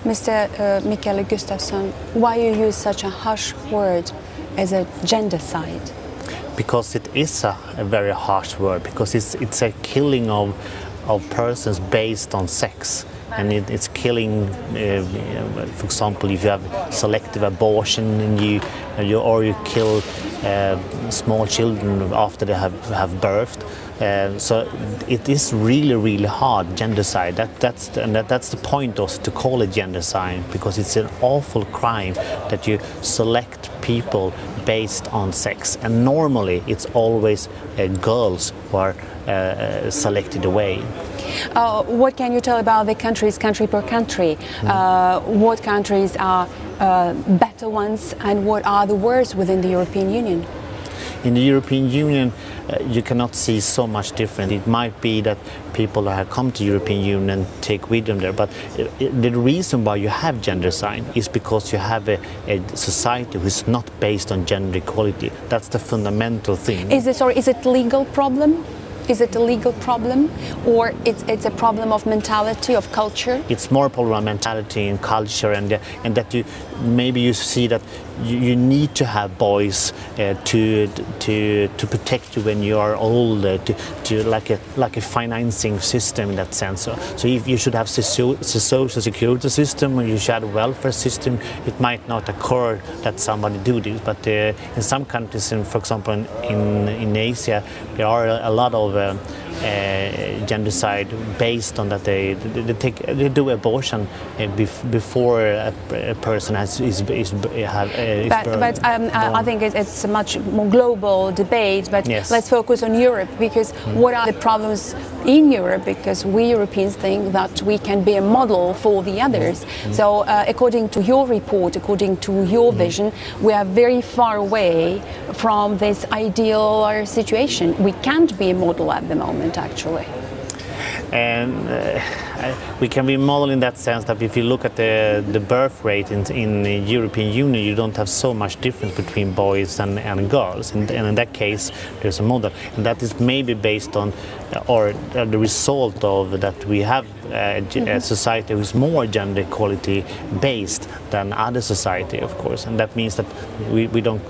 Mr. Mikael GUSTAFSSON, why you use such a harsh word as a gendercide? Because it is a very harsh word, because it's a killing of persons based on sex. And it's killing, for example, if you have selective abortion and you kill small children after they have birthed. So it is really hard, gendercide. That's the point also, to call it gendercide, because it's an awful crime that you select people based on sex, and normally it's always girls who are selected away. What can you tell about the countries, country per country? What countries are better ones and what are the worst within the European Union? In the European Union, you cannot see so much different. It might be that people that have come to the European Union take with them there, but the reason why you have gendercide is because you have a society which is not based on gender equality. That's the fundamental thing. Is it a legal problem? Is it a legal problem, or it's a problem of mentality, of culture? It's more a problem of mentality and culture, and that you see that you need to have boys to protect you when you are older, to like a financing system in that sense. So if you should have a social security system, or you should have a welfare system, it might not occur that somebody do this. But in some countries, for example in Asia, there are a lot of gendercide based on that they do abortion before a person is But I think it's a much more global debate. But yes. Let's focus on Europe, because what are the problems in Europe? Because we Europeans think that we can be a model for the others. So according to your report, according to your vision, we are very far away from this ideal situation. We can't be a model at the moment, actually. And we can be model in that sense that if you look at the birth rate in the European Union, you don't have so much difference between boys and girls, and in that case there's a model, and that is maybe based on or the result of that we have a society who is more gender equality based than other society, of course, and that means that we don't,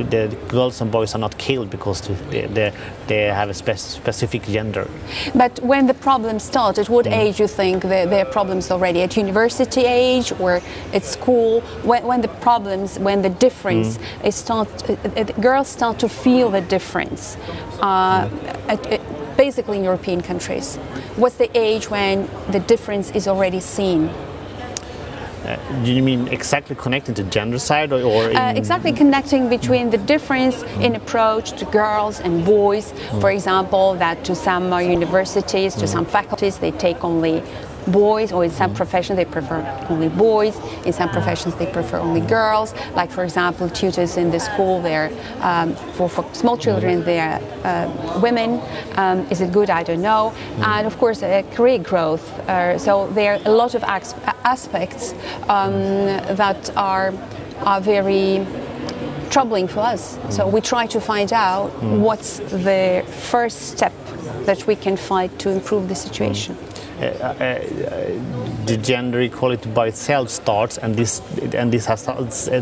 the girls and boys are not killed because they have a specific gender. But when the problem starts, at what age you think there are problems already? At university age or at school? When the difference girls start to feel the difference, basically in European countries. What's the age when the difference is already seen? Do you mean exactly connecting to gendercide, or exactly connecting between the difference in approach to girls and boys? For example, that to some universities, to some faculties, they take only boys, or in some professions they prefer only boys, in some professions they prefer only girls. Like, for example, tutors in the school, they're for small children, they're women. Is it good? I don't know. And of course career growth, so there are a lot of aspects that are very troubling for us. So we try to find out what's the first step that we can find to improve the situation. The gender equality by itself starts, and this has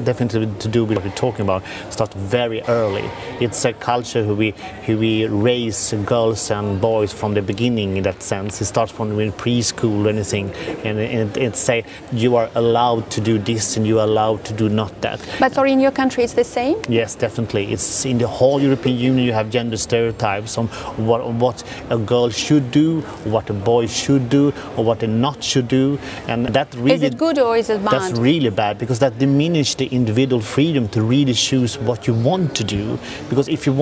definitely to do with what we're talking about. Starts very early. It's a culture who we raise girls and boys from the beginning. In that sense, it starts from preschool or anything, and it's say you are allowed to do this and you are allowed to do not that. But sorry, in your country it's the same? Yes, definitely. It's in the whole European Union. You have gender stereotypes on what a girl should do, what a boy should do, or what they not should do, and that really, is it good or is it bad? That's really bad, because that diminishes the individual freedom to really choose what you want to do. Because if you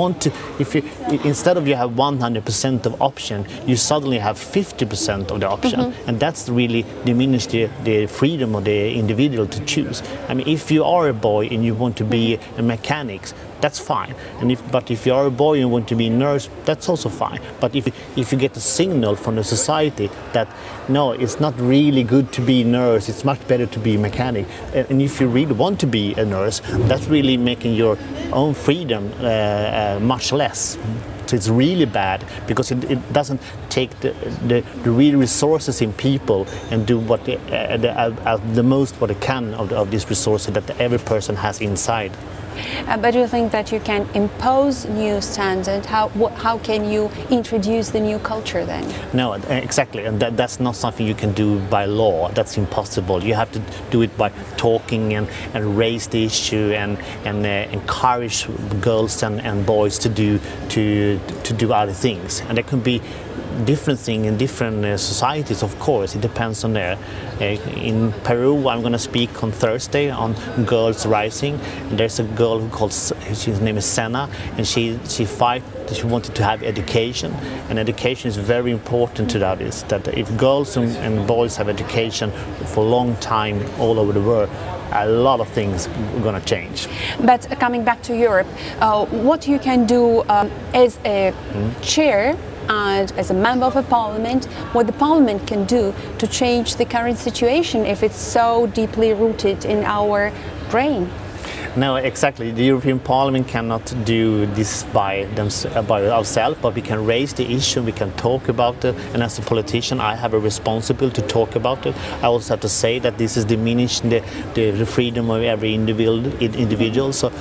instead of you have 100% of option, you suddenly have 50% of the option, and that's really diminish the freedom of the individual to choose. I mean, if you are a boy and you want to be a mechanic, that's fine. But if you are a boy and you want to be a nurse, that's also fine. But if you get a signal from the society that no, it's not really good to be a nurse, it's much better to be a mechanic, and if you really want to be a nurse, that's really making your own freedom much less. So it's really bad, because it doesn't take the real resources in people and do what the most what they can of these resources that every person has inside. But do you think that you can impose new standards? How can you introduce the new culture then? No, exactly, and that's not something you can do by law. That's impossible. You have to do it by talking and raise the issue and encourage girls and boys to do other things. And there can be different thing in different societies, of course. It depends on there. In Peru, I'm going to speak on Thursday on girls rising. And there's a girl his name is Senna, and she wanted to have education, and education is very important to that. Is that if girls and boys have education for a long time all over the world, a lot of things are going to change. But coming back to Europe, what you can do as a chair and as a member of a parliament, what the parliament can do to change the current situation if it's so deeply rooted in our brain. No, exactly. The European Parliament cannot do this by ourselves, but we can raise the issue, we can talk about it, and as a politician I have a responsibility to talk about it. I also have to say that this is diminishing the freedom of every individual. So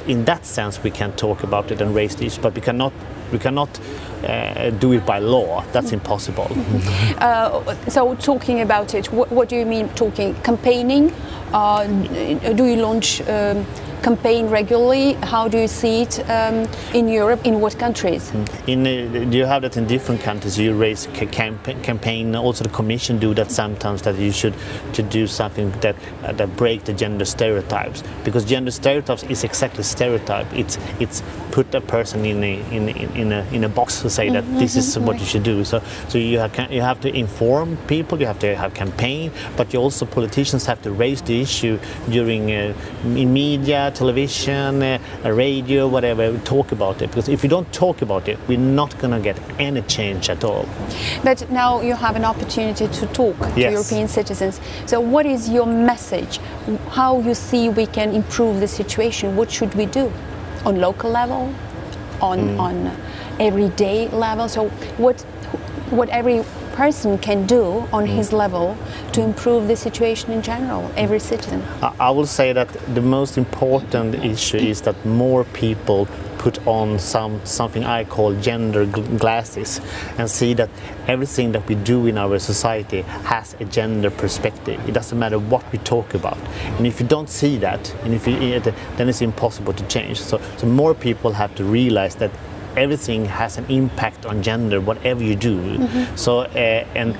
in that sense we can talk about it and raise the issue, but we cannot do it by law. That's impossible. So talking about it, what do you mean talking? Campaigning? Do you launch campaign regularly? How do you see it in Europe? In what countries? You have that in different countries. You raise campaign. Also, the Commission do that sometimes. That you should do something that break the gender stereotypes, because gender stereotypes is exactly stereotype. It's put a person in a box to say that this is what you should do. So you have to inform people. You have to have campaign, but politicians have to raise the issue during in media, television, radio, whatever. Talk about it, because if you don't talk about it, we're not going to get any change at all. But now you have an opportunity to talk to European citizens. So what is your message? How you see we can improve the situation? What should we do on local level, on everyday level? So what every person can do on his level to improve the situation in general, every citizen? I will say that the most important issue is that more people put on something I call gender glasses and see that everything that we do in our society has a gender perspective. It doesn't matter what we talk about. And if you don't see that, then it's impossible to change. So more people have to realize that everything has an impact on gender, whatever you do. So and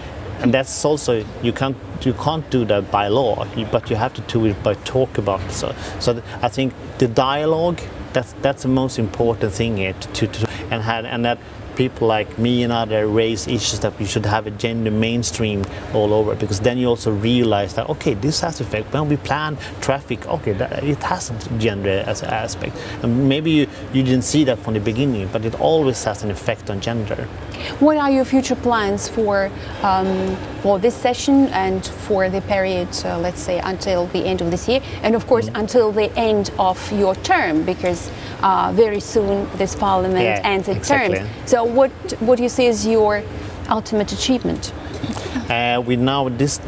that's also you can't do that by law, but you have to do it by talk about it. So I think the dialogue, that's the most important thing here and that people like me and others raise issues that we should have a gender mainstream all over, because then you also realize that this has effect when we plan traffic. It has a gender as an aspect, and maybe you didn't see that from the beginning, but it always has an effect on gender. What are your future plans for this session and for the period, let's say, until the end of this year, and of course until the end of your term, because very soon this parliament ends its term. So what do you see as your ultimate achievement? We now this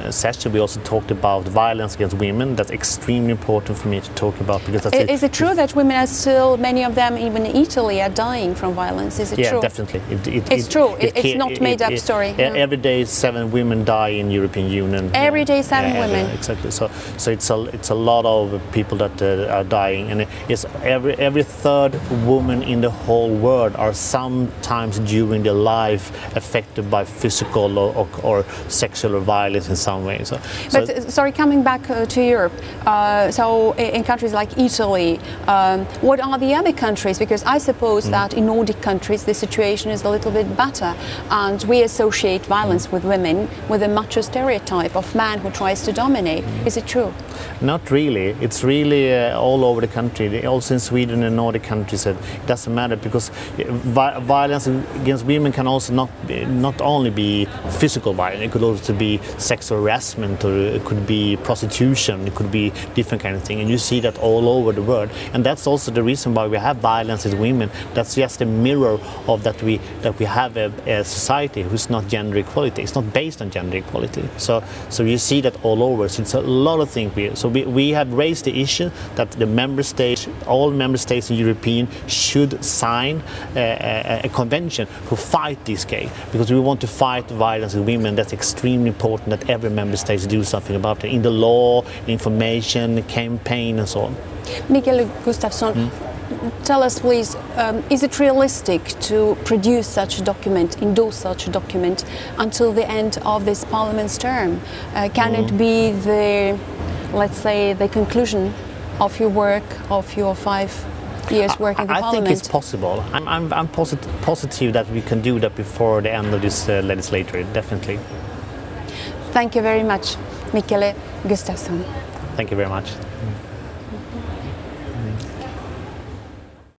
session we also talked about violence against women. That's extremely important for me to talk about, because that's Is it true that women are still, many of them even in Italy, are dying from violence? Is it true? Yeah, definitely. It's true. It's not made up story. Every day 7 women die in European Union. Every day 7 women. Exactly. So it's a lot of people that are dying, and it's every third woman in the whole world are sometimes during their life affected by physical or sexual violence in some way. Sorry, coming back to Europe, so in countries like Italy, what are the other countries? Because I suppose that in Nordic countries the situation is a little bit better, and we associate violence with women with a macho stereotype of man who tries to dominate. Is it true? Not really. It's really all over the country. Also in Sweden and Nordic countries, it doesn't matter, because violence against women can also not only be physical violence. It could also be sexual harassment, or it could be prostitution, it could be different kind of thing, and you see that all over the world. And that's also the reason why we have violence against women. That's just a mirror of that we have a society who's not gender equality. It's not based on gender equality. So you see that all over. So it's a lot of things. We have raised the issue that the member states, all member states in European, should sign a convention to fight this case, because we want to fight violence against women. That's extremely important that every member state do something about it in the law, information, campaign, and so on. Mikael GUSTAFSSON, tell us please, is it realistic to produce such a document, endorse such a document until the end of this Parliament's term? Can it be the, let's say, the conclusion of your work, of your 5 years work in the Parliament? I think it's possible. I'm positive that we can do that before the end of this legislature, definitely. Thank you very much, Mikael GUSTAFSSON. Thank you very much.